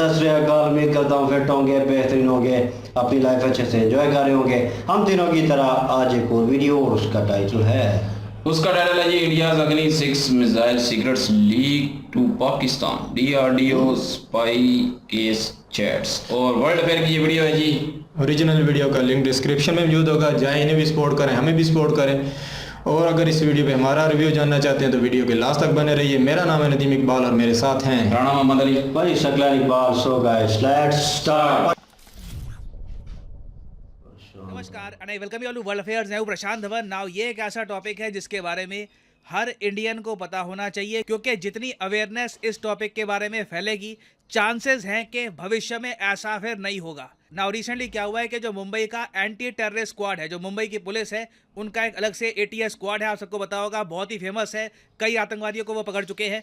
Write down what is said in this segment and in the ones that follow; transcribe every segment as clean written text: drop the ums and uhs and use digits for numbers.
सत श्री अकाल। उम्मीद करता हूँ फिट होंगे, बेहतरीन होंगे, अपनी लाइफ अच्छे से एंजॉय कर रहे होंगे। हम तीनों की तरह आज एक और वीडियो, और उसका टाइटल है जी India's Agni 6 missile secrets leak to Pakistan, DRDO spy case chats. और वर्ल्ड अफेयर की ये वीडियो है जी। ओरिजिनल वीडियो का लिंक डिस्क्रिप्शन में मौजूद होगा। जाए इन्हें भी सपोर्ट करें, हमें भी सपोर्ट करें। और अगर इस वीडियो पे हमारा रिव्यू जानना चाहते हैं तो वीडियो के लास्ट तक बने रहिए। मेरा नाम है नदीम इकबाल और मेरे साथ हैं राणा मोहम्मद अली भाई Shaklan Iqbal. So guys let's start. नमस्कार and I welcome you all to world affairs. मैं हूं प्रशांत धवन। नाउ ये एक ऐसा टॉपिक है जिसके बारे में हर इंडियन को पता होना चाहिए, क्योंकि जितनी अवेयरनेस इस टॉपिक के बारे में फैलेगी, चांसेस हैं कि भविष्य में ऐसा फिर नहीं होगा। नाउ रिसेंटली क्या हुआ है कि जो मुंबई का एंटी टेररिस्ट स्क्वाड है, जो मुंबई की पुलिस है, उनका एक अलग से एटीएस स्क्वाड है। आप सबको पता होगा, बहुत ही फेमस है, कई आतंकवादियों को वो पकड़ चुके हैं।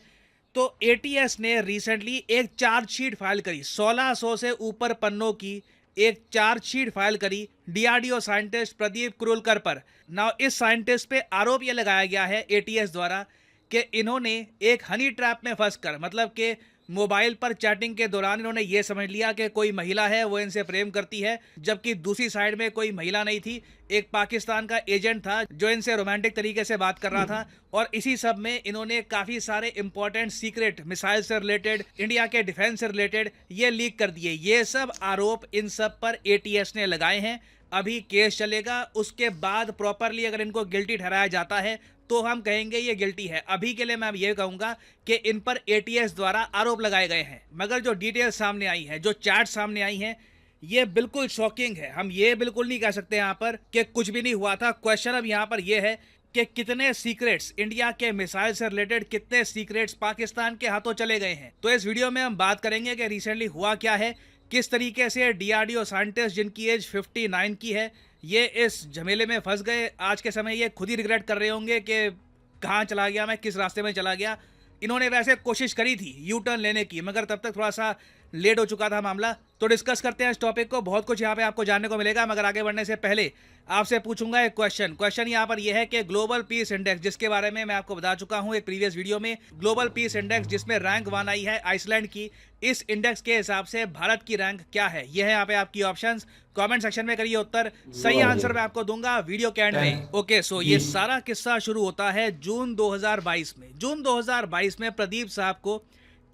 तो एटीएस ने रिसेंटली एक चार्जशीट फाइल करी, 1600 से ऊपर पन्नों की एक चार्जशीट फाइल करी डीआरडीओ साइंटिस्ट प्रदीप कुरुलकर पर। नाउ इस साइंटिस्ट पे आरोप यह लगाया गया है एटीएस द्वारा कि इन्होंने एक हनी ट्रैप में फंसकर, मतलब कि मोबाइल पर चैटिंग के दौरान इन्होंने ये समझ लिया कि कोई महिला है, वो इनसे प्रेम करती है, जबकि दूसरी साइड में कोई महिला नहीं थी। एक पाकिस्तान का एजेंट था जो इनसे रोमांटिक तरीके से बात कर रहा था। और इसी सब में इन्होंने काफ़ी सारे इंपॉर्टेंट सीक्रेट मिसाइल से रिलेटेड, इंडिया के डिफेंस से रिलेटेड ये लीक कर दिए। ये सब आरोप इन सब पर एटीएस ने लगाए हैं। अभी केस चलेगा, उसके बाद प्रॉपरली अगर इनको गिल्टी ठहराया जाता है तो हम कहेंगे ये गिल्टी है। अभी के लिए मैं ये कहूंगा कि इन पर एटीएस द्वारा आरोप लगाए गए हैं। मगर जो डिटेल्स सामने आई है, जो चैट सामने आई हैं, ये बिल्कुल शॉकिंग है। हम ये बिल्कुल नहीं कह सकते यहाँ पर कि कुछ भी नहीं हुआ था। क्वेश्चन अब यहाँ पर यह है कि कितने सीक्रेट्स इंडिया के मिसाइल से रिलेटेड, कितने सीक्रेट्स पाकिस्तान के हाथों चले गए हैं। तो इस वीडियो में हम बात करेंगे कि रिसेंटली हुआ क्या है, किस तरीके से डीआरडीओ साइंटिस्ट जिनकी एज 59 की है, ये इस झमेले में फंस गए। आज के समय ये खुद ही रिग्रेट कर रहे होंगे कि कहाँ चला गया मैं, किस रास्ते में चला गया। इन्होंने वैसे कोशिश करी थी यू टर्न लेने की, मगर तब तक थोड़ा सा लेट हो चुका था मामला। तो डिस्कस करते हैं इस टॉपिक को, बहुत कुछ यहाँ पे आपको जानने को मिलेगा। मगर आगे बढ़ने से पहले आपसे पूछूंगा एक क्वेश्चन यहाँ पर यह है कि ग्लोबल पीस इंडेक्स, जिसके बारे में मैं आपको बता चुका हूँ एक प्रीवियस वीडियो में, ग्लोबल पीस इंडेक्स जिसमें रैंक 1 आई है आइसलैंड की, इस इंडेक्स के हिसाब से भारत की रैंक क्या है? यह है यहाँ पे आपकी ऑप्शंस। कमेंट सेक्शन में करिए उत्तर, सही आंसर मैं आपको दूंगा वीडियो के एंड में। ओके, सो ये सारा किस्सा शुरू होता है जून 2022 में। जून 2022 में प्रदीप साहब को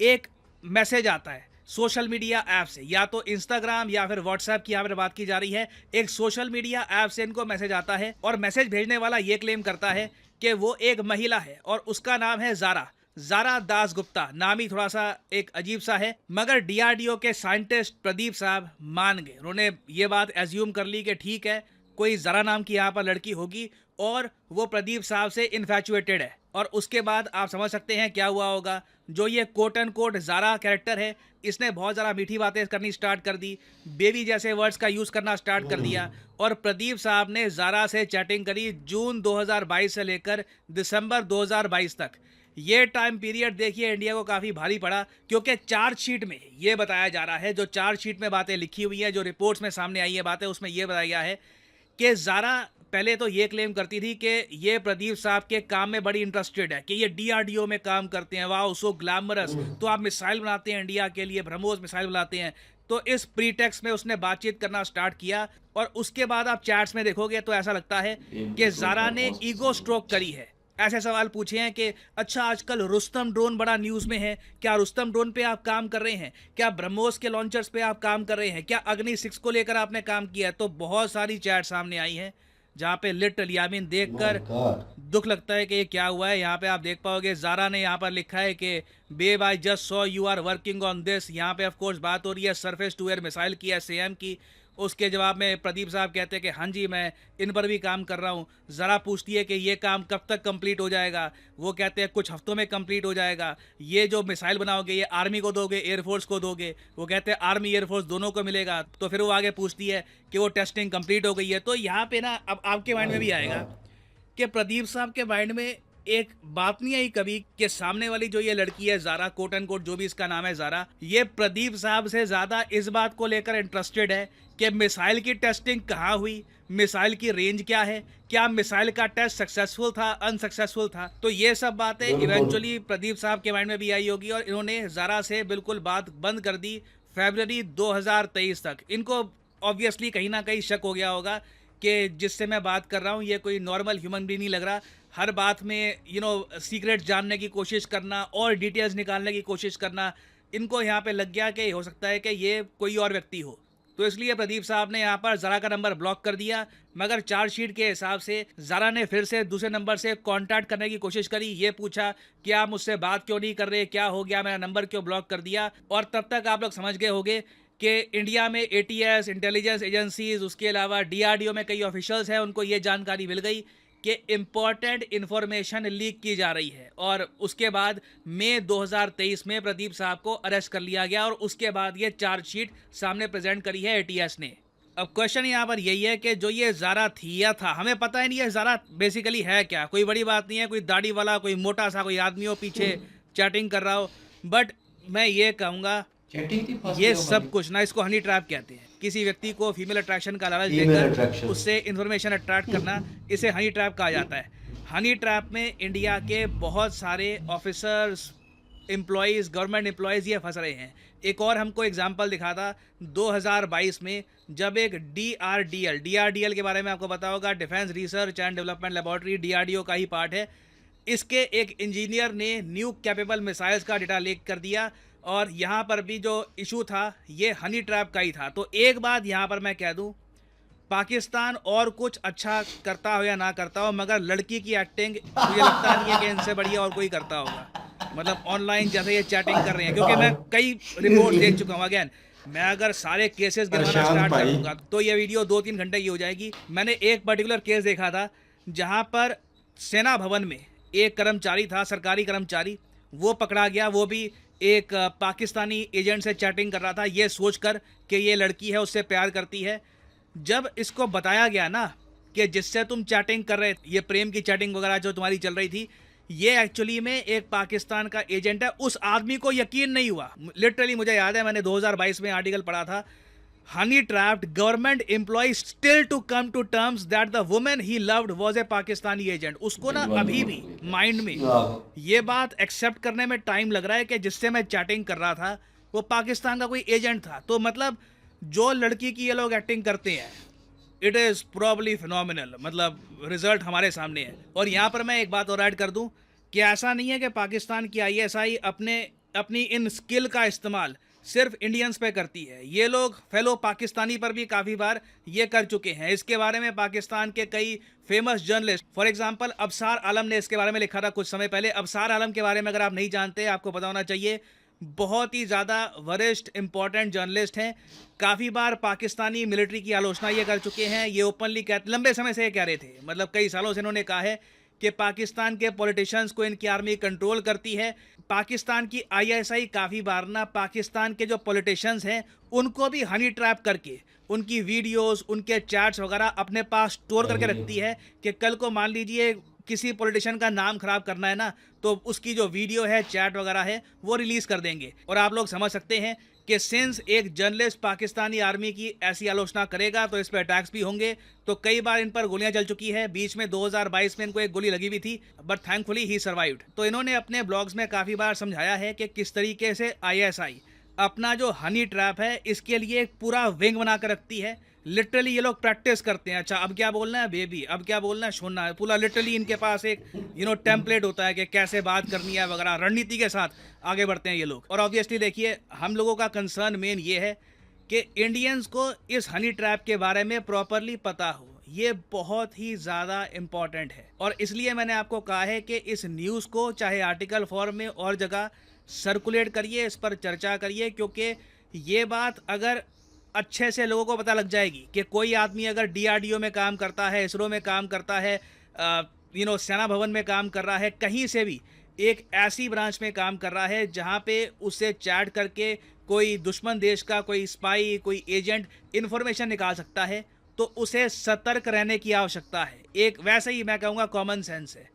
एक मैसेज आता है सोशल मीडिया ऐप से, या तो इंस्टाग्राम या फिर व्हाट्सएप की यहाँ पर बात की जा रही है। एक सोशल मीडिया ऐप से इनको मैसेज आता है और मैसेज भेजने वाला ये क्लेम करता है कि वो एक महिला है और उसका नाम है ज़ारा दासगुप्ता। नाम ही थोड़ा सा एक अजीब सा है, मगर डीआरडीओ के साइंटिस्ट प्रदीप साहब मान गए। उन्होंने ये बात एज्यूम कर ली कि ठीक है, कोई ज़ारा नाम की यहाँ पर लड़की होगी और वो प्रदीप साहब से इन्फैचुएटेड है। और उसके बाद आप समझ सकते हैं क्या हुआ होगा। जो ये quote end quote Zara character है, इसने बहुत ज़्यादा मीठी बातें करनी स्टार्ट कर दी, बेबी जैसे वर्ड्स का यूज़ करना स्टार्ट कर दिया। और प्रदीप साहब ने ज़ारा से चैटिंग करी जून 2022 से लेकर दिसंबर 2022 तक। ये टाइम पीरियड देखिए इंडिया को काफ़ी भारी पड़ा, क्योंकि चार्जशीट में ये बताया जा रहा है, जो चार्जशीट में बातें लिखी हुई है, जो रिपोर्ट्स में सामने आई है बातें, उसमें यह बताया गया है कि ज़ारा पहले तो ये क्लेम करती थी कि ये प्रदीप साहब के काम में बड़ी इंटरेस्टेड है, कि ये डीआरडीओ में काम करते हैं, वाह सो ग्लैमरस, तो आप मिसाइल बनाते हैं इंडिया के लिए, ब्रह्मोस मिसाइल बनाते हैं। तो इस प्रीटेक्स्ट में उसने बातचीत करना स्टार्ट किया। और उसके बाद आप चैट्स में देखोगे तो ऐसा लगता है कि ज़ारा ने ईगो स्ट्रोक करी है। ऐसे सवाल पूछे हैं कि अच्छा आजकल रुस्तम ड्रोन बड़ा न्यूज़ में है, क्या रुस्तम ड्रोन पे आप काम कर रहे हैं? क्या ब्रह्मोस के लॉन्चर्स पे आप काम कर रहे हैं? क्या अग्नि 6 को लेकर आपने काम किया है? तो बहुत सारी चैट सामने आई हैं जहाँ पे लिटरली यामीन देखकर दुख लगता है कि ये क्या हुआ है। यहाँ पे आप देख पाओगे ज़ारा ने यहाँ पर लिखा है कि babe I just saw you are working on this. यहाँ पे ऑफ कोर्स बात हो रही है सरफेस टू एयर मिसाइल की, SAM की। उसके जवाब में प्रदीप साहब कहते हैं कि हाँ जी, मैं इन पर भी काम कर रहा हूँ। ज़रा पूछती है कि ये काम कब तक कंप्लीट हो जाएगा? वो कहते हैं कुछ हफ्तों में कंप्लीट हो जाएगा। ये जो मिसाइल बनाओगे ये आर्मी को दोगे, एयरफोर्स को दोगे? वो कहते हैं आर्मी एयरफोर्स दोनों को मिलेगा। तो फिर वो आगे पूछती है कि वो टेस्टिंग कंप्लीट हो गई है। तो यहाँ पे ना अब आपके माइंड में भी आएगा कि प्रदीप साहब के माइंड में एक बात नहीं आई कभी कि सामने वाली जो ये लड़की है ज़ारा, कोट एंड कोट जो भी इसका नाम है ज़ारा, ये प्रदीप साहब से ज़्यादा इस बात को लेकर इंटरेस्टेड है कि मिसाइल की टेस्टिंग कहाँ हुई, मिसाइल की रेंज क्या है, क्या मिसाइल का टेस्ट सक्सेसफुल था, अनसक्सेसफुल था। तो ये सब बातें इवेंचुअली प्रदीप साहब के माइंड में भी आई होगी और इन्होंने ज़ारा से बिल्कुल बात बंद कर दी। फरवरी 2023 तक। इनको ऑब्वियसली कहीं ना कहीं शक हो गया होगा कि जिससे मैं बात कर रहा हूँ ये कोई नॉर्मल ह्यूमन भी नहीं लग रहा। हर बात में सीक्रेट जानने की कोशिश करना और डिटेल्स निकालने की कोशिश करना, इनको यहाँ पे लग गया कि हो सकता है कि ये कोई और व्यक्ति हो। तो इसलिए प्रदीप साहब ने यहाँ पर ज़रा का नंबर ब्लॉक कर दिया। मगर चार्जशीट के हिसाब से ज़रा ने फिर से दूसरे नंबर से कांटेक्ट करने की कोशिश करी। ये पूछा कि आप मुझसे बात क्यों नहीं कर रहे, क्या हो गया, मेरा नंबर क्यों ब्लॉक कर दिया। और तब तक आप लोग समझ गए होंगे कि इंडिया में ATS, इंटेलिजेंस एजेंसीज, उसके अलावा DRDO में कई ऑफिशियल्स हैं, उनको ये जानकारी मिल गई कि इम्पॉर्टेंट इन्फॉर्मेशन लीक की जा रही है। और उसके बाद मई 2023 में प्रदीप साहब को अरेस्ट कर लिया गया और उसके बाद ये चार्जशीट सामने प्रेजेंट करी है ATS ने। अब क्वेश्चन यहाँ पर यही है कि जो ये ज़ारा थी या था, हमें पता ही नहीं है ज़ारा बेसिकली है क्या। कोई बड़ी बात नहीं है, कोई दाढ़ी वाला, कोई मोटा सा कोई आदमी हो पीछे चैटिंग कर रहा हो। बट मैं ये कहूँगा ये सब कुछ ना, इसको हनी ट्रैप कहते हैं। किसी व्यक्ति को फीमेल अट्रैक्शन का लालच देकर उससे इंफॉर्मेशन अट्रैक्ट करना, इसे हनी ट्रैप कहा जाता है। हनी ट्रैप में इंडिया के बहुत सारे ऑफिसर्स, एम्प्लॉयज़, गवर्नमेंट एम्प्लॉयज़ ये फंस रहे हैं। एक और हमको एग्जांपल दिखा था 2022 में, जब एक DRDL के बारे में आपको पता होगा, defence research and development laboratory, DRDO का ही पार्ट है। इसके एक इंजीनियर ने न्यू कैपेबल मिसाइल्स का डेटा लीक कर दिया और यहाँ पर भी जो इशू था ये हनी ट्रैप का ही था। तो एक बात यहाँ पर मैं कह दूँ, पाकिस्तान और कुछ अच्छा करता हो या ना करता हो, मगर लड़की की एक्टिंग मुझे लगता नहीं है कि इनसे बढ़िया और कोई करता होगा। मतलब ऑनलाइन जैसे ये चैटिंग कर रहे हैं, क्योंकि मैं कई रिपोर्ट देख चुका हूँ। अगेन मैं अगर सारे केसेस गिनवाना स्टार्ट कर दूंगा तो ये वीडियो 2-3 घंटे की हो जाएगी। मैंने एक पर्टिकुलर केस देखा था जहाँ पर सेना भवन में एक कर्मचारी था, सरकारी कर्मचारी, वो पकड़ा गया। वो भी एक पाकिस्तानी एजेंट से चैटिंग कर रहा था, ये सोचकर कि ये लड़की है, उससे प्यार करती है। जब इसको बताया गया ना कि जिससे तुम चैटिंग कर रहे, ये प्रेम की चैटिंग वगैरह जो तुम्हारी चल रही थी, ये एक्चुअली में एक पाकिस्तान का एजेंट है, उस आदमी को यकीन नहीं हुआ। लिटरली मुझे याद है, मैंने 2022 में आर्टिकल पढ़ा था, honey trapped government employ still to come to terms that the woman he loved was a Pakistani agent. उसको ना अभी भी माइंड में ये बात एक्सेप्ट करने में टाइम लग रहा है कि जिससे मैं चैटिंग कर रहा था वो पाकिस्तान का कोई एजेंट था। तो मतलब जो लड़की की ये लोग एक्टिंग करते हैं, इट इज़ प्रॉब्ली फिनोमिनल। मतलब रिजल्ट हमारे सामने है। और यहाँ पर मैं एक बात और ऐड कर दूँ कि ऐसा नहीं है कि पाकिस्तान की ISI अपनी इन स्किल का इस्तेमाल सिर्फ इंडियंस पे करती है। ये लोग फेलो पाकिस्तानी पर भी काफ़ी बार ये कर चुके हैं। इसके बारे में पाकिस्तान के कई फेमस जर्नलिस्ट, फॉर एग्जांपल अबसार आलम ने इसके बारे में लिखा था कुछ समय पहले। अबसार आलम के बारे में अगर आप नहीं जानते, आपको पता होना चाहिए, बहुत ही ज़्यादा वरिष्ठ इंपॉर्टेंट जर्नलिस्ट हैं। काफ़ी बार पाकिस्तानी मिलिट्री की आलोचना ये कर चुके हैं। ये ओपनली लंबे समय से ये कह रहे थे, मतलब कई सालों से इन्होंने कहा है कि पाकिस्तान के पॉलिटिशियंस को इनकी आर्मी कंट्रोल करती है। पाकिस्तान की ISI काफ़ी बार ना पाकिस्तान के जो पॉलिटिशियंस हैं उनको भी हनी ट्रैप करके उनकी वीडियोस, उनके चैट्स वगैरह अपने पास स्टोर करके रखती है कि कल को मान लीजिए किसी पॉलिटिशियन का नाम खराब करना है ना, तो उसकी जो वीडियो है, चैट वगैरह है, वो रिलीज़ कर देंगे। और आप लोग समझ सकते हैं कि सिंस एक जर्नलिस्ट पाकिस्तानी आर्मी की ऐसी आलोचना करेगा तो इस पर अटैक्स भी होंगे। तो कई बार इन पर गोलियां चल चुकी है। बीच में 2022 में इनको एक गोली लगी भी थी, बट थैंकफुली ही सर्वाइव्ड। तो इन्होंने अपने ब्लॉग्स में काफ़ी बार समझाया है कि किस तरीके से ISI अपना जो हनी ट्रैप है इसके लिए एक पूरा विंग बना कर रखती है। लिटरली ये लोग प्रैक्टिस करते हैं। अच्छा अब क्या बोलना है बेबी, अब क्या बोलना है सोना है, पूरा लिटरली इनके पास एक टेम्पलेट होता है कि कैसे बात करनी है वगैरह, रणनीति के साथ आगे बढ़ते हैं ये लोग। और ऑब्वियसली देखिए, हम लोगों का कंसर्न मेन ये है कि इंडियंस को इस हनी ट्रैप के बारे में प्रॉपरली पता हो। ये बहुत ही ज़्यादा इम्पॉर्टेंट है और इसलिए मैंने आपको कहा है कि इस न्यूज़ को चाहे आर्टिकल फॉर्म में और जगह सर्कुलेट करिए, इस पर चर्चा करिए, क्योंकि ये बात अगर अच्छे से लोगों को पता लग जाएगी कि कोई आदमी अगर DRDO में काम करता है, इसरो में काम करता है, सेना भवन में काम कर रहा है, कहीं से भी एक ऐसी ब्रांच में काम कर रहा है जहाँ पे उससे चैट करके कोई दुश्मन देश का कोई स्पाई, कोई एजेंट इन्फॉर्मेशन निकाल सकता है, तो उसे सतर्क रहने की आवश्यकता है। एक वैसे ही मैं कहूँगा कॉमन सेंस है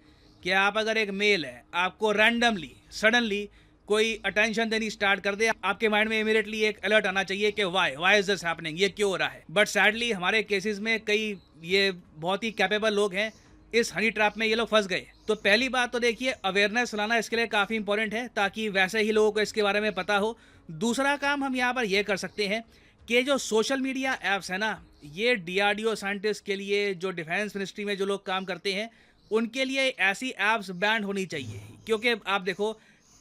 कि आप अगर एक मेल है, आपको रैंडमली सडनली कोई अटेंशन देनी स्टार्ट कर दे, आपके माइंड में इमीडिएटली एक अलर्ट आना चाहिए कि वाई इज दिस हैपनिंग, ये क्यों हो रहा है। बट सैडली हमारे केसेस में कई ये बहुत ही कैपेबल लोग हैं इस हनी ट्रैप में ये लोग फंस गए। तो पहली बात तो देखिए, अवेयरनेस लाना इसके लिए काफ़ी इंपॉर्टेंट है ताकि वैसे ही लोगों को इसके बारे में पता हो। दूसरा काम हम यहाँ पर ये कर सकते हैं कि जो सोशल मीडिया ऐप्स है ना, ये DRDO साइंटिस्ट के लिए, जो डिफेंस मिनिस्ट्री में जो लोग काम करते हैं उनके लिए ऐसी ऐप्स बैन होनी चाहिए। क्योंकि आप देखो,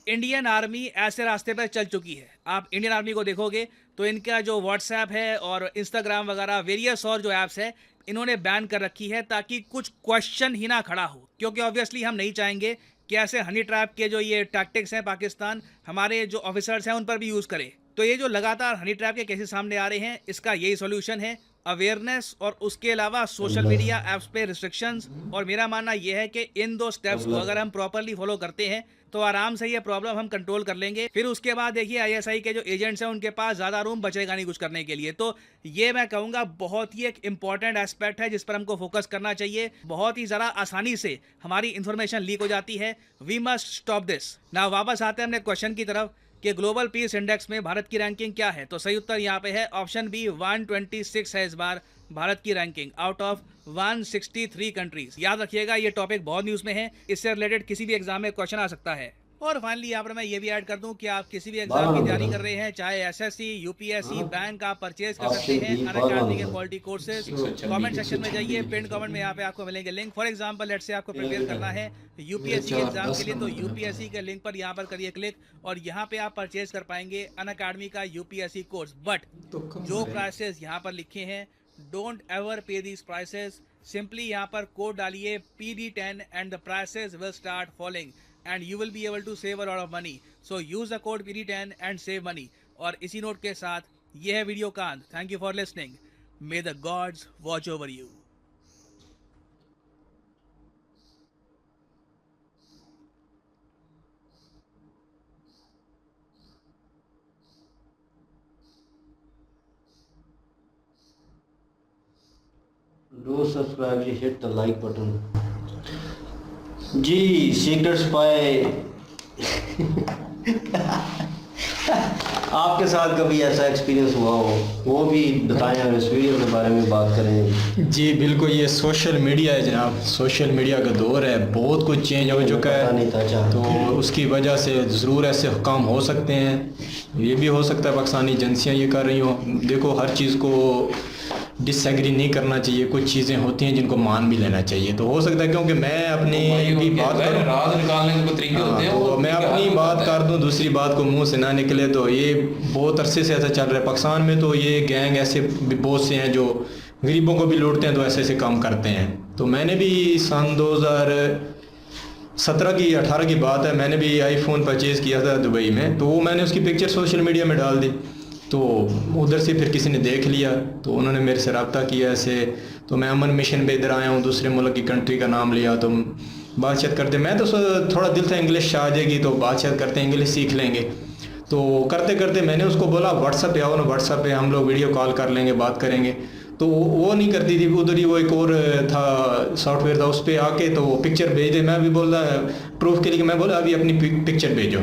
इंडियन आर्मी ऐसे रास्ते पर चल चुकी है। आप इंडियन आर्मी को देखोगे तो इनका जो व्हाट्सएप है और इंस्टाग्राम वगैरह वेरियस और जो ऐप्स है इन्होंने बैन कर रखी है ताकि कुछ क्वेश्चन ही ना खड़ा हो। क्योंकि ऑब्वियसली हम नहीं चाहेंगे कि ऐसे हनी ट्रैप के जो ये टैक्टिक्स हैं पाकिस्तान हमारे जो ऑफिसर्स हैं उन पर भी यूज़ करे। तो ये जो लगातार हनी ट्रैप के केसेस सामने आ रहे हैं, इसका यही सॉल्यूशन है, अवेयरनेस और उसके अलावा सोशल मीडिया ऐप्स पे रिस्ट्रिक्शंस। और मेरा मानना यह है कि इन 2 स्टेप्स को अगर हम प्रॉपरली फॉलो करते हैं तो आराम से ये प्रॉब्लम हम कंट्रोल कर लेंगे। फिर उसके बाद देखिए ISI के जो एजेंट्स हैं उनके पास ज़्यादा रूम बचेगा नहीं कुछ करने के लिए। तो ये मैं कहूँगा बहुत ही एक इंपॉर्टेंट एस्पेक्ट है जिस पर हमको फोकस करना चाहिए। बहुत ही ज़रा आसानी से हमारी इन्फॉर्मेशन लीक हो जाती है। We must stop this. ना वापस आते हैं अपने क्वेश्चन की तरफ कि ग्लोबल पीस इंडेक्स में भारत की रैंकिंग क्या है। तो सही उत्तर यहाँ पे है ऑप्शन बी, 126 है इस बार भारत की रैंकिंग आउट ऑफ 163 कंट्रीज। याद रखिएगा ये टॉपिक बहुत न्यूज़ में है, इससे रिलेटेड किसी भी एग्जाम में क्वेश्चन आ सकता है। और फाइनली यहाँ पर मैं ये भी ऐड कर दूं कि आप किसी भी एग्जाम की तैयारी कर रहे हैं, चाहे SSC, UPSC, बैंक, आप परचेज कर सकते हैं अनअकैडमी के क्वालिटी कोर्सेज। कमेंट सेक्शन में जाइए, पिन कमेंट में यहाँ पे आपको मिलेंगे link. For example let's say आपको प्रिपेयर करना है UPSC के एग्जाम के लिए, तो UPSC के लिंक पर यहाँ पर करिए क्लिक और यहाँ पे आप परचेज कर पाएंगे अनअकैडमी का UPSC कोर्स। बट जो प्राइसेस यहाँ पर लिखे हैं, डोंट एवर पे दीज प्राइसेस। सिंपली यहाँ पर कोड डालिए PD10 and the prices will start falling and you will be able to save a lot of money. So use the code PD10 and save money. और इसी note के साथ ये है video का अंत। Thank you for listening. May the gods watch over you. Do subscribe, hit the like button. जी secret spy आपके साथ कभी ऐसा एक्सपीरियंस हुआ हो वो भी बताएं और इस वीडियो के बारे में बात करें। जी बिल्कुल, ये सोशल मीडिया है जनाब, सोशल मीडिया का दौर है, बहुत कुछ चेंज हो चुका है। तो उसकी वजह से ज़रूर ऐसे काम हो सकते हैं। ये भी हो सकता है पाकिस्तानी एजेंसियाँ ये कर रही हों। देखो, हर चीज़ को डिसएग्री नहीं करना चाहिए, कुछ चीज़ें होती हैं जिनको मान भी लेना चाहिए। तो हो सकता है, क्योंकि मैं अपनी भी बात करूँ, राज निकालने के तरीके होते हैं, तो मैं अपनी बात कर दूं, दूसरी बात को मुंह से ना निकले। तो ये बहुत अरसे से ऐसा चल रहा है पाकिस्तान में। तो ये गैंग ऐसे बहुत से हैं जो गरीबों को भी लूटते हैं, तो ऐसे ऐसे काम करते हैं। तो मैंने भी सन 2017 की 18 की बात है, मैंने भी iPhone परचेज़ किया था दुबई में। तो वो मैंने उसकी पिक्चर सोशल मीडिया में डाल दी, तो उधर से फिर किसी ने देख लिया, तो उन्होंने मेरे से रब्ता किया ऐसे। तो मैं अमन मिशन पे इधर आया हूँ, दूसरे मुल्क की कंट्री का नाम लिया, तो बातचीत करते, मैं तो थोड़ा दिल था इंग्लिश आ जाएगी तो बातचीत करते इंग्लिश सीख लेंगे। तो करते करते मैंने उसको बोला व्हाट्सएप पे आओ ना, व्हाट्सएप पे हम लोग वीडियो कॉल कर लेंगे, बात करेंगे। तो वो नहीं करती थी, उधर ही वो एक और था सॉफ्टवेयर था, उस पर आके तो वो पिक्चर भेज दे। मैं भी बोल रहा प्रूफ के लिए, मैं बोला अभी अपनी पिक्चर भेजो।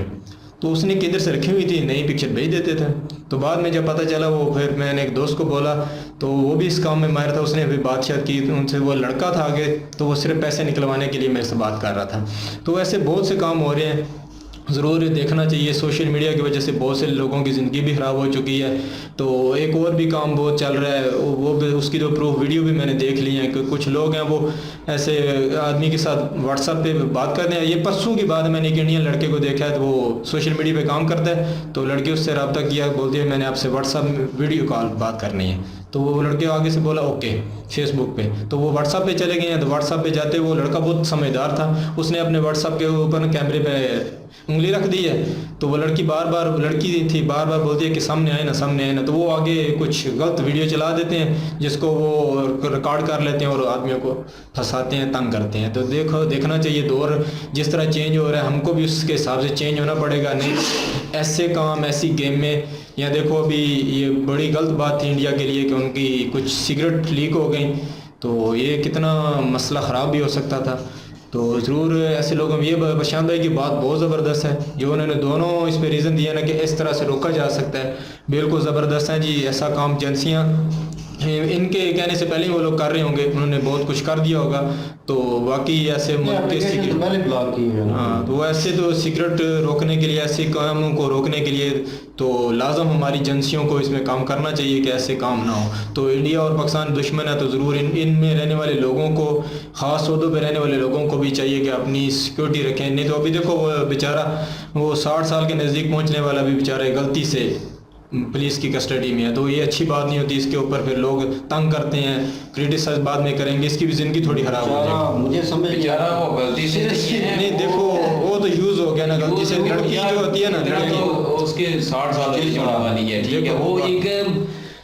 तो उसने किधर से रखी हुई थी, नई पिक्चर भेज देते थे। तो बाद में जब पता चला, वो फिर मैंने एक दोस्त को बोला, तो वो भी इस काम में माहिर था, उसने भी बातचीत की उनसे। वो लड़का था आगे, तो वो सिर्फ पैसे निकलवाने के लिए मेरे से बात कर रहा था। तो ऐसे बहुत से काम हो रहे हैं, ज़रूर देखना चाहिए। सोशल मीडिया की वजह से बहुत से लोगों की ज़िंदगी भी ख़राब हो चुकी है। तो एक और भी काम बहुत चल रहा है, वो भी उसकी जो प्रूफ वीडियो भी मैंने देख ली है कि कुछ लोग हैं वो ऐसे आदमी के साथ व्हाट्सएप पे बात करते हैं। ये परसों की बात है, मैंने एक इंडियन लड़के को देखा है, तो वो सोशल मीडिया पे काम करता है। तो लड़के उससे रब्ता किया, बोलती है मैंने आपसे व्हाट्सएप में वीडियो कॉल बात करनी है। तो वो लड़के आगे से बोला ओके फेसबुक पे। तो वो व्हाट्सएप पे चले गए हैं। तो व्हाट्सएप पे जाते वो लड़का बहुत समझदार था, उसने अपने व्हाट्सएप के ऊपर कैमरे पे उंगली रख दी है। तो वो लड़की बार बार बोलती है कि सामने आए ना। तो वो आगे कुछ गलत वीडियो चला देते हैं जिसको वो रिकॉर्ड कर लेते हैं और आदमियों को फंसाते हैं, तंग करते हैं। तो देखना चाहिए, दौर जिस तरह चेंज हो रहा है हमको भी उसके हिसाब से चेंज होना पड़ेगा। नहीं ऐसे काम ऐसी गेम में, या देखो अभी ये बड़ी गलत बात थी इंडिया के लिए कि उनकी कुछ सिगरेट लीक हो गई, तो ये कितना मसला ख़राब भी हो सकता था। तो ज़रूर ऐसे लोगों में ये प्रशांत भाई की बात बहुत ज़बरदस्त है, जो उन्होंने दोनों इस पे रीज़न दिया ना कि इस तरह से रोका जा सकता है, बिल्कुल ज़बरदस्त है जी। ऐसा काम एजेंसियाँ इनके कहने से पहले ही वो लोग कर रहे होंगे, उन्होंने बहुत कुछ कर दिया होगा। तो बाकी ऐसे मुल्क के एप्लीकेशन पहले ब्लॉक की है ना। हाँ, तो ऐसे तो सिगरेट रोकने के लिए, ऐसे कामों को रोकने के लिए तो लाजम हमारी एजेंसियों को इसमें काम करना चाहिए कि ऐसे काम ना हो। तो इंडिया और पाकिस्तान दुश्मन है, तो ज़रूर इनमें रहने वाले लोगों को, ख़ास अहदों पे रहने वाले लोगों को भी चाहिए कि अपनी सिक्योरिटी रखें। नहीं तो अभी देखो वो बेचारा, वो 60 साल के नज़दीक पहुंचने वाला भी बेचारा गलती से पुलिस की कस्टडी में है, तो ये अच्छी बात नहीं होती। इसके ऊपर फिर लोग तंग करते हैं, क्रिटिसाइज बाद में करेंगे, इसकी भी ज़िंदगी थोड़ी ख़राब हो जाएगी। मुझे समझ नहीं बेचारा आ वो गलती से नहीं देखो, वो तो यूज़ हो गया ना गलती से। लड़की जो होती है ना, लड़की उसके 60 साल की होने वाली है, ठीक है, वो एक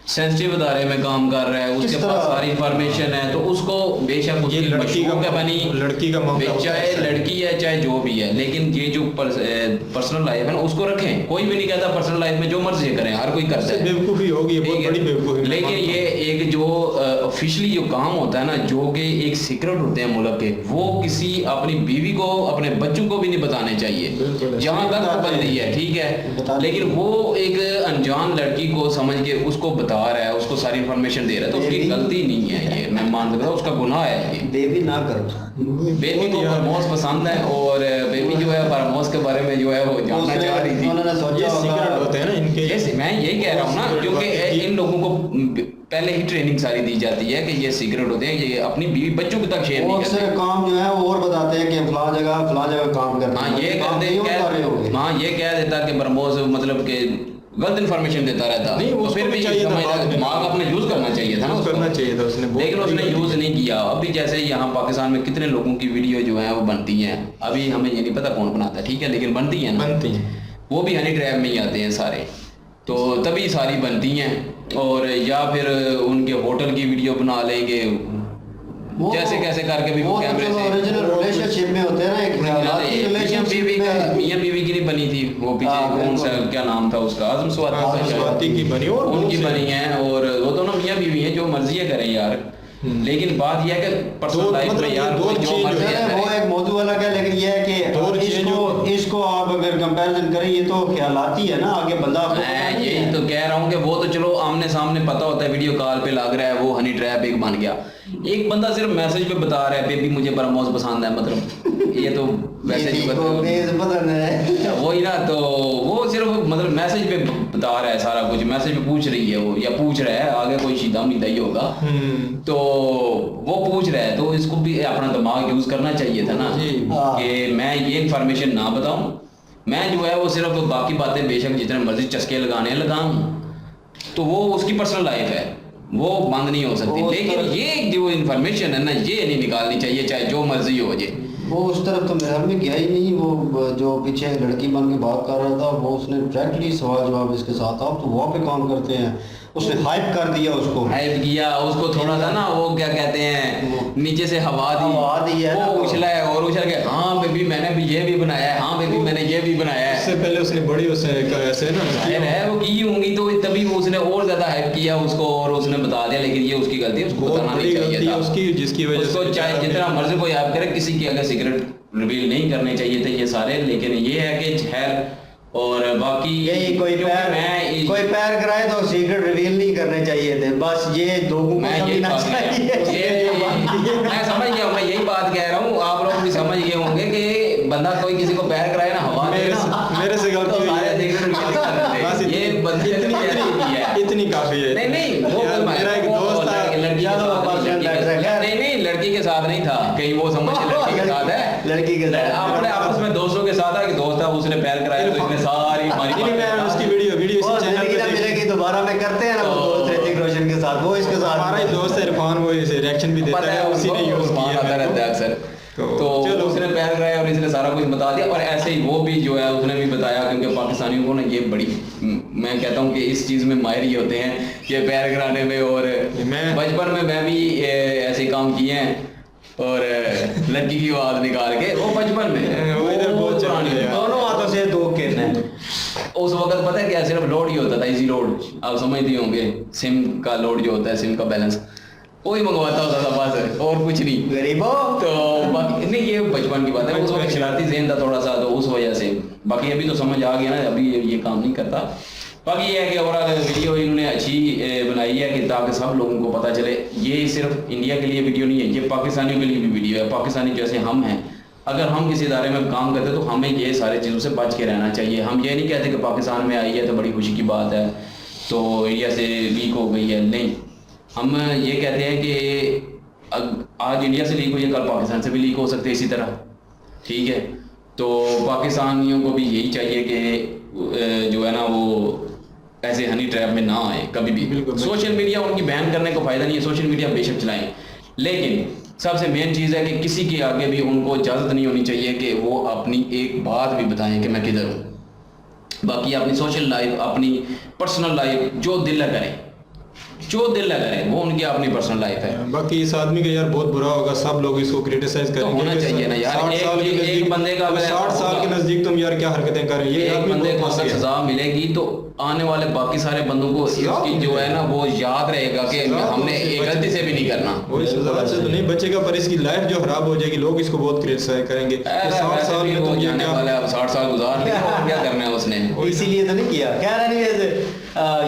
सेंसिटिव अदारे में काम कर रहा है, उसके पास सारी इंफॉर्मेशन है, तो उसको बेशक उसकी लड़की का बनी, लड़की का मामला, चाहे लड़की है चाहे जो भी है, लेकिन ये जो पर्सनल लाइफ है ना उसको रखें। कोई भी नहीं कहता पर्सनल लाइफ में जो मर्जी करें, हर कोई करता है, बेवकूफ़ी होगी, बहुत बड़ी बेवकूफ़ी। लेकिन ये एक जो ऑफिशियली जो काम होता है ना, जो कि एक सीक्रेट होते हैं मुल्क के, वो किसी अपनी बीवी को, अपने बच्चों को भी नहीं बताने चाहिए, जहाँ तक पाबंदी है, ठीक है। लेकिन वो एक अनजान लड़की को समझ के उसको बता रहा है, उसको सारी इंफॉर्मेशन दे रहा है, तो उसकी गलती नहीं है, ये मैं मान सकता हूँ, उसका गुनाह है। ये बेबी ना करो। बेबी को फरमोश पसंद है, और बेबी जो है फरमोश के बारे में जो है वो जानना चाह रही थी। उन्होंने सोचा सीक्रेट होते हैं ना इनके। जैसे मैं यही कह रहा हूँ ना, क्योंकि इन लोगों को पहले ही ट्रेनिंग सारी दी जाती है कि ये सीक्रेट होते हैं, ये अपनी बीवी बच्चों को तक शेयर नहीं करते। अक्सर काम जो है वो और बताते हैं कि फलां जगह काम करना है। हाँ ये कहते, हाँ ये कह देता कि फरमोश मतलब कि गलत इन्फॉर्मेशन देता रहता, नहीं, तो फिर भी दिमाग अपने यूज करना चाहिए था ना, करना चाहिए था उसने, लेकिन उसने यूज नहीं किया। अभी जैसे यहाँ पाकिस्तान में कितने लोगों की वीडियो जो है वो बनती हैं, अभी हमें ये नहीं पता कौन बनाता है, ठीक है, लेकिन बनती है ना, बनती हैं, वो भी हनी ट्रैप में ही आते हैं सारे, तो तभी सारी बनती हैं। और या फिर उनके होटल की वीडियो बना लेंगे, जैसे कैसे करके भी वो कैमरे से ओरिजिनल रिलेशनशिप में होते हैं ना, एक मियां बीवी की नहीं बनी थी वो पीछे, कौन सा क्या नाम था उसका, आजम स्वाति की बनी, और उनकी बनी है, और वो दोनों मियां बीवी हैं, जो मर्जी है करें यार। लेकिन बात यह है कि पर्सनल लाइफ में यार जो मर्जी है, वो एक मौजू अलग है, लेकिन ये है कि इसको आप अगर कंपैरिजन करें, ये तो ख्यालाती है ना, आगे बंदा। मैं यही तो कह रहा हूँ कि वो तो चलो आमने सामने पता होता है, वीडियो कॉल पे लग रहा है, वो हनी ट्रैप एक बन गया। एक बंदा सिर्फ मैसेज पे बता रहा है बेबी मुझे फरमोश पसंद है, मतलब ये तो वैसे ही वही ना, तो वो सिर्फ मतलब मैसेज पे बता रहा है सारा कुछ, मैसेज पे पूछ रही है वो, या पूछ रहा है, आगे कोई सीधा मीधा ही होगा, तो वो पूछ रहा है, तो इसको भी अपना दिमाग यूज करना चाहिए था ना, कि मैं ये इन्फॉर्मेशन ना बताऊं, मैं जो है वो सिर्फ बाकी बातें बेशक जितने मर्जी चस्के लगाऊं, तो वो उसकी पर्सनल लाइफ है, वो बंद नहीं हो सकती। लेकिन ये जो इन्फॉर्मेशन है ना, ये नहीं निकालनी चाहिए, चाहे जो मर्जी हो जाए। वो उस तरफ तो मेरे में गया ही नहीं, वो जो पीछे लड़की बन के बात कर रहा था, वो उसने डायरेक्टली सवाल जवाब इसके साथ, आप तो वहाँ पे काम करते हैं, उसने हाइप कर दिया, उसको हाइप किया, उसको थोड़ा सा ना वो क्या कहते हैं, नीचे से हवा दी है, वो उछला है, और उछल के हाँ बेबी मैंने भी ये भी बनाया है, हाँ बेबी मैंने ये भी बनाया है। इससे पहले उसने बड़ी ऐसे ना है वो की होंगी, तो तभी वो उसने और ज्यादा हाइप किया उसको, और उसने बता दिया, लेकिन ये उसकी गलती है, उसको बताना नहीं चाहिए था उसकी, जिसकी वजह से चाहे जितना मर्जी कोई हाइप करे, किसी की अगर सीक्रेट रिवील नहीं करने चाहिए थे ये सारे। लेकिन ये है कि खैर, और बाकी यही कोई पैर कराए तो सीक्रेट रिवील नहीं करने चाहिए थे, बस ये लोगों को मैं समझ गया, मैं यही बात कह रहा हूँ, आप लोग भी समझ गए होंगे कि बंदा कोई किसी को पैर कराए ना हवा मेरे से गलती हुई है, ये इतनी काफी है। नहीं वो मेरा एक दोस्त था, नहीं लड़की के साथ नहीं था, कहीं वो समझ लड़की के साथ है, लड़की के साथ अपने आपस में दोस्तों के साथ है कि दोस्त था, उसने पैर कराया तो इसने सारी उसकी वीडियो इसी चैनल पे मिलेगी, दोबारा में करते हैं ना वो दोस्त ऋतिक रोशन के साथ, वो इसके साथ हमारा ही दोस्त है इरफान, वो इसे रिएक्शन भी देता है, उसी ने यूज किया रहता है अक्सर, तो उसने पैर कराया और इसने सारा कुछ बता दिया। और ऐसे ही वो भी जो है उसने भी बताया, क्योंकि पाकिस्तानियों को ना ये बड़ी, मैं कहता हूँ कि इस चीज़ में माहिर ही होते हैं ये पैर कराने में, और बचपन में मैं भी ऐसे काम किए हैं, और लड़की की आवाज निकाल के, वो बचपन में वो इधर बहुत दोनों हाथों से दो कहना है। उस वक्त पता है क्या, सिर्फ लोड ही होता था, इजी लोड, आप समझते होंगे, सिम का लोड जो होता है, सिम का बैलेंस वही मंगवाता होता था बस, और कुछ नहीं, गरीबों। तो बाकी नहीं, ये बचपन की बात है, उस वक्त शरारती ज़हन था थोड़ा सा, तो उस वजह से। बाकी अभी तो समझ आ गया ना, अभी ये काम नहीं करता, बाकी ये है कि ओवरऑल वीडियो इन्होंने अच्छी बनाई है कि ताकि सब लोगों को पता चले ये सिर्फ इंडिया के लिए वीडियो नहीं है, ये पाकिस्तानियों के लिए भी वीडियो है। पाकिस्तानी जैसे हम हैं, अगर हम किसी इदारे में काम करते हैं तो हमें ये सारी चीज़ों से बच के रहना चाहिए। हम ये नहीं कहते कि पाकिस्तान में आई है तो बड़ी खुशी की बात है, तो इंडिया से लीक हो गई है, नहीं। हम ये कहते हैं कि आज इंडिया से लीक हुई है, कल पाकिस्तान से भी लीक हो सकते हैं इसी तरह, ठीक है। तो पाकिस्तानियों को भी यही चाहिए कि जो है ना वो ऐसे हनी ट्रैप में ना आए कभी भी। सोशल मीडिया उनकी बैन करने को फ़ायदा नहीं है, सोशल मीडिया बेशक चलाएं, लेकिन सबसे मेन चीज़ है कि किसी के आगे भी उनको इजाज़त नहीं होनी चाहिए कि वो अपनी एक बात भी बताएं कि मैं किधर हूँ। बाकी अपनी सोशल लाइफ, अपनी पर्सनल लाइफ जो दिल करें, जो दिल करें, वो उनकी अपनी पर्सनल लाइफ है। बाकी इस आदमी का यार बहुत बुरा होगा, सब लोग इसको क्रिटिसाइज करेंगे। तो होना चाहिए ना यार, 60 साल के नजदीक, बंदे का 60 साल के नजदीक तुम यार क्या हरकतें कर रहे हो। ये एक आदमी बंदे को बहुत अगर फंस सजा मिलेगी तो आने वाले बाकी सारे बंदों को इसकी जो है ना वो याद रहेगा कि हमने एक गलती से भी नहीं करना। वही सजा से तो नहीं बचेगा, पर इसकी लाइफ जो खराब हो जाएगी, लोग इसको बहुत क्रिटिसाइज करेंगे। 60 साल में तो जाने वाला है, 60 साल गुजार लिया, क्या करना है उसने। इसीलिए तो नहीं किया। खैर एनीवेज,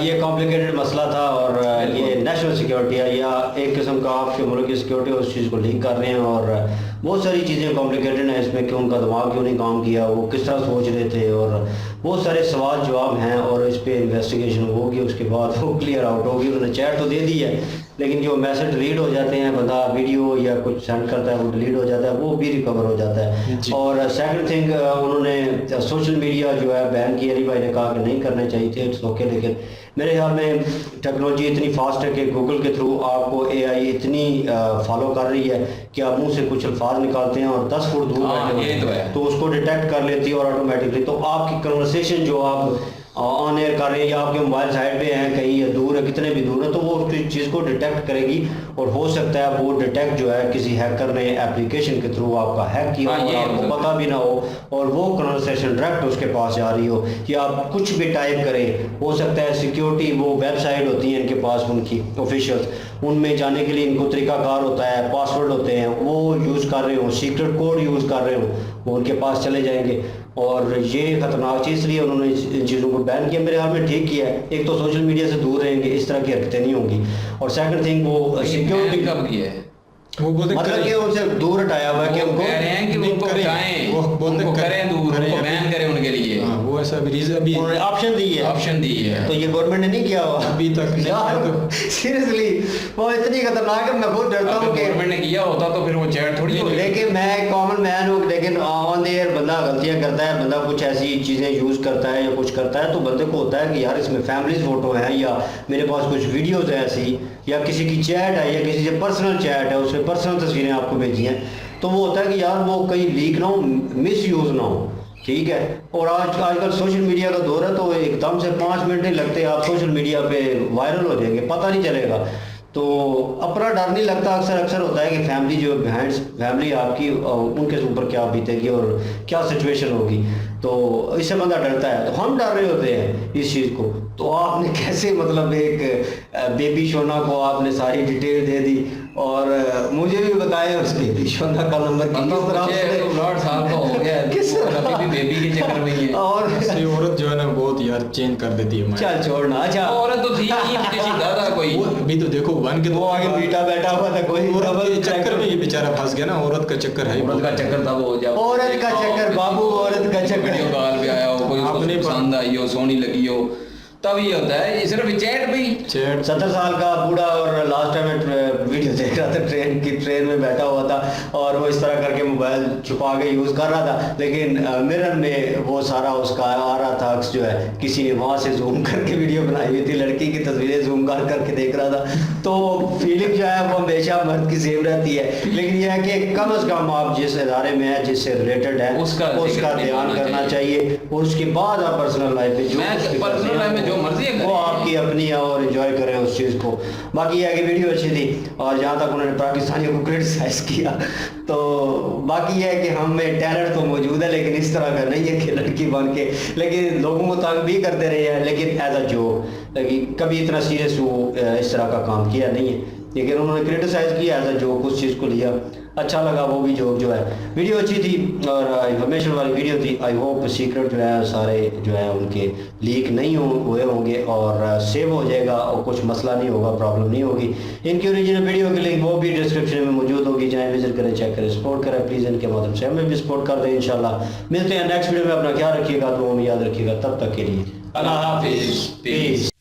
ये कॉम्प्लिकेटेड मसला था और ये नेशनल सिक्योरिटी है या एक किस्म का आपके मुल्क की सिक्योरिटी, उस चीज़ को लीक कर रहे हैं और बहुत सारी चीज़ें कॉम्प्लिकेटेड हैं इसमें कि उनका दिमाग क्यों नहीं काम किया, वो किस तरह सोच रहे थे, और बहुत सारे सवाल जवाब हैं और इस पर इन्वेस्टिगेशन होगी, उसके बाद वो क्लियर आउट होगी। उन्होंने चैट तो दे दी है, लेकिन जो मैसेज डिलीट हो जाते हैं, बंदा वीडियो या कुछ सेंड करता है वो डिलीट हो जाता है, वो भी रिकवर हो जाता है। और सेकंड थिंग, उन्होंने सोशल मीडिया जो है बैन किया, अली भाई ने कहा कि नहीं करने चाहिए थे, इट्स ओके, लेकिन मेरे ख्याल में टेक्नोलॉजी इतनी फास्ट है कि गूगल के थ्रू आपको एआई इतनी फॉलो कर रही है कि आप मुंह से कुछ अल्फाज निकालते हैं और 10 फुट दूर बैठे हैं तो उसको डिटेक्ट कर लेती है और ऑटोमेटिकली तो आपकी कन्वर्सेशन जो आप ऑन एयर कर रहे हैं या आपके मोबाइल साइड पे हैं कहीं या दूर है, कितने भी दूर है, तो वो उस चीज़ को डिटेक्ट करेगी और हो सकता है वो डिटेक्ट जो है किसी हैकर ने एप्लीकेशन के थ्रू आपका हैक किया और आपको पता भी ना हो और वो कन्वर्सेशन डायरेक्ट उसके पास जा रही हो, या आप कुछ भी टाइप करें, हो सकता है सिक्योरिटी वो वेबसाइट होती है इनके पास उनकी ऑफिशियल्स, उनमें जाने के लिए इनको तरीकाकार होता है, पासवर्ड होते हैं, वो यूज़ कर रहे हो, सीक्रेट कोड यूज़ कर रहे हो, वो उनके पास चले जाएंगे। और ये खतरनाक चीज़, इसलिए उन्होंने इन चीज़ों को बैन किया। मेरे हाल में ठीक किया है, एक तो सोशल मीडिया से दूर रहेंगे, इस तरह की हरकतें नहीं होंगी, और सेकंड थिंग वो सिक्योरिटी कब किया है, वो बोलते मतलब कि उनसे दूर हटाया हुआ है कि उनको कह रहे हैं कि उनको चाहें, वो उनको करें दूर, उनको बैन करें उनके लिए। हाँ, वो ऐसा रीजन भी उन्होंने ऑप्शन दी है, ऑप्शन दी है, तो ये गवर्नमेंट ने नहीं किया हुआ अभी तक यार। सीरियसली वो इतनी खतरनाक है, मैं बहुत डरता हूँ कि गवर्नमेंट ने किया होता तो फिर वो चैट थोड़ी होती। लेकिन मैं कॉमन मैन हूँ, लेकिन ऑन द एयर बंदा गलतियाँ करता है, बंदा कुछ ऐसी चीज़ें यूज़ करता है या कुछ करता है, तो बंदे को होता है कि यार इसमें फैमिलीज फोटो हैं या मेरे पास कुछ वीडियोज़ हैं ऐसी, या किसी की चैट है या किसी से पर्सनल चैट है, उसमें पर्सनल तस्वीरें आपको भेजी हैं, तो वो होता है कि यार वो कहीं लीक ना हो, मिस यूज़ ना हो, ठीक है। और आजकल सोशल मीडिया का दौर है, तो एकदम से 5 मिनट नहीं लगते आप सोशल मीडिया पे वायरल हो जाएंगे, पता नहीं चलेगा। तो अपना डर नहीं लगता, अक्सर होता है कि फैमिली जो फैमिली आपकी उनके ऊपर क्या बीतेगी और क्या सिचुएशन होगी, तो इससे बंदा डरता है। तो हम डर रहे होते हैं इस चीज़ को, तो आपने कैसे मतलब एक बेबी सोना को आपने सारी डिटेल दे दी और मुझे भी बताया उस बेबी सोना का नंबर किस तरह से 8 साल का हो गया है, किस अभी भी बेबी के चक्कर में ही है। और ये औरत जो है ना बहुत यार चेंज कर देती है। चल छोड़ना, अच्छा औरत तो थी नहीं, किसी दादा कोई, अभी तो देखो वन के वो आगे बेटा बैठा हुआ था, कोई औरत के चक्कर में ये बेचारा फंस गया ना, औरत का चक्कर है, औरत का चक्कर था वो हो जाओ, औरत का चक्कर बाबू, औरत का चक्कर। वीडियो कॉल पे आया हो, कोई उसको पसंद आई हो, सोनी लगी हो, तब ये होता है। ये सिर्फ चैट पे ही, चैट 70 साल का बूढ़ा और लास्ट टाइम मैं वीडियो देख रहा था, ट्रेन में बैठा हुआ था और वो इस तरह करके मोबाइल छुपा के यूज़ कर रहा था, लेकिन मिरर में वो सारा उसका आ रहा था अक्स जो है, किसी ने वहाँ से जूम करके वीडियो बनाई हुई थी, लड़की की तस्वीरें जूम कर करके देख रहा था। तो फीलिंग जो है वो हमेशा मर्द की सेम रहती है, लेकिन यह है कि कम अज़ कम आप जिस इदारे में है, जिससे रिलेटेड है, उसका ध्यान करना चाहिए, और उसके बाद आप पर्सनल लाइफ में जो मर्जी है वो आपकी अपनी है और एंजॉय करें उस चीज़ को। बाकी यह है कि वीडियो अच्छी थी, और जहाँ तक उन्होंने पाकिस्तानियों को क्रिटिसाइज किया, तो बाकी यह है कि हम में टैलेंट तो मौजूद है, लेकिन इस तरह का नहीं है कि लड़की बन के, लेकिन लोगों को तंग भी करते रहे हैं, लेकिन एज अ जोक, लेकिन कभी इतना सीरियस वो इस तरह का काम किया नहीं है, लेकिन उन्होंने क्रिटिसाइज किया एज अ जोक, उस चीज़ को लिया। अच्छा लगा वो भी जोक जो है। वीडियो अच्छी थी और इंफॉर्मेशन वाली वीडियो थी। आई होप सीक्रेट जो है सारे जो है उनके लीक नहीं हुए होंगे और सेव हो जाएगा और कुछ मसला नहीं होगा, प्रॉब्लम नहीं होगी। इनकी ओरिजिनल वीडियो की लिंक वो भी डिस्क्रिप्शन में मौजूद होगी, जाएँ विजिट करें, चेक करें, सपोर्ट करें प्लीज़। इनके माध्यम से हमें भी सपोर्ट कर दें इंशाल्लाह। मिलते हैं नेक्स्ट वीडियो में। अपना ख्याल रखिएगा, तो याद रखिएगा। तब तक के लिए अल्लाह हाफिज़, पीस।